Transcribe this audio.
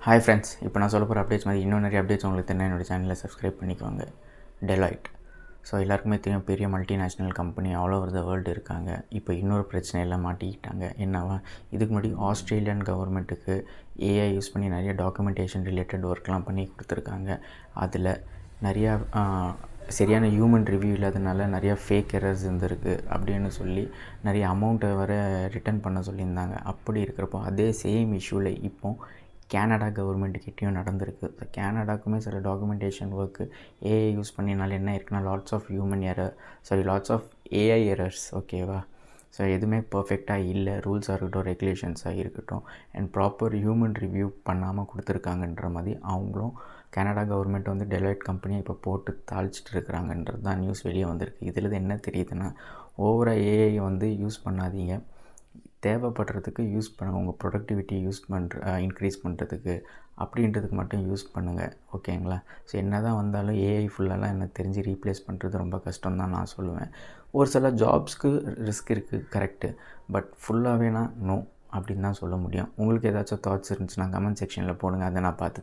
Hi friends, இப்போ நான் சொல்ல போகிற அப்டேட்ஸ் மாதிரி இன்னும் நிறைய அப்டேட்ஸ் உங்களுக்கு தெரியும். என்னோடய சேனலை சப்ஸ்கிரைப் பண்ணிக்கோங்க. டெலாய்ட். ஸோ எல்லாருக்குமே தெரியும், பெரிய multinational company all over the world இருக்காங்க. இப்போ இன்னொரு பிரச்சனையெல்லாம் மாட்டிக்கிட்டாங்க. என்னவா, இதுக்கு முன்னாடி ஆஸ்திரேலியன் கவர்மெண்ட்டுக்கு ஏஐ யூஸ் பண்ணி நிறைய டாக்குமெண்டேஷன் ரிலேட்டட் ஒர்க்லாம் பண்ணி கொடுத்துருக்காங்க. அதில் நிறையா சரியான ஹியூமன் ரிவ்யூ இல்லாதனால நிறையா ஃபேக் எரர்ஸ் இருந்திருக்கு அப்படின்னு சொல்லி நிறைய அமௌண்ட்டை வர ரிட்டர்ன் பண்ண சொல்லியிருந்தாங்க. அப்படி இருக்கிறப்போ அதே சேம் இஷ்யூவில் இப்போது கேனடா கவர்மெண்ட்டுக்கிட்டேயும் நடந்திருக்கு. ஸோ கேனடாக்குமே சில டாக்குமெண்டேஷன் ஒர்க்கு ஏஐ யூஸ் பண்ணினால என்ன இருக்குன்னா, லாட்ஸ் ஆஃப் ஏஐ எரர்ஸ். ஓகேவா? ஸோ எதுவுமே பர்ஃபெக்டாக இல்லை. ரூல்ஸாக இருக்கட்டும், ரெகுலேஷன்ஸாக இருக்கட்டும், அண்ட் ப்ராப்பர் ஹியூமன் ரிவ்யூ பண்ணாமல் கொடுத்துருக்காங்கன்ற மாதிரி அவங்களும் கனடா கவர்மெண்ட் வந்து டெலாய்ட் கம்பெனியை இப்போ போட்டு தாளிச்சிட்டு இருக்கிறாங்கன்றது தான் நியூஸ் வெளியே வந்திருக்கு. இதில் என்ன தெரியுதுன்னா, ஓவராக ஏஐ வந்து யூஸ் பண்ணாதீங்க. தேவைப்படுறதுக்கு யூஸ் பண்ணுங்கள். உங்கள் ப்ரொடக்டிவிட்டி இன்க்ரீஸ் பண்ணுறதுக்கு அப்படின்றதுக்கு மட்டும் யூஸ் பண்ணுங்கள். ஓகேங்களா? ஸோ என்ன தான் வந்தாலும் ஏஐ ஃபுல்லெல்லாம் எனக்கு தெரிஞ்சு ரீப்ளேஸ் பண்ணுறது ரொம்ப கஷ்டம் தான் நான் சொல்லுவேன். ஒரு சில ஜாப்ஸ்க்கு ரிஸ்க் இருக்குது, கரெக்டு. பட் ஃபுல்லாகவே நோ அப்படின்னு தான் சொல்ல முடியும். உங்களுக்கு ஏதாச்சும் தாட்ஸ் இருந்துச்சுன்னா கமெண்ட் செக்ஷனில் போடுங்க, அதை நான் பார்த்து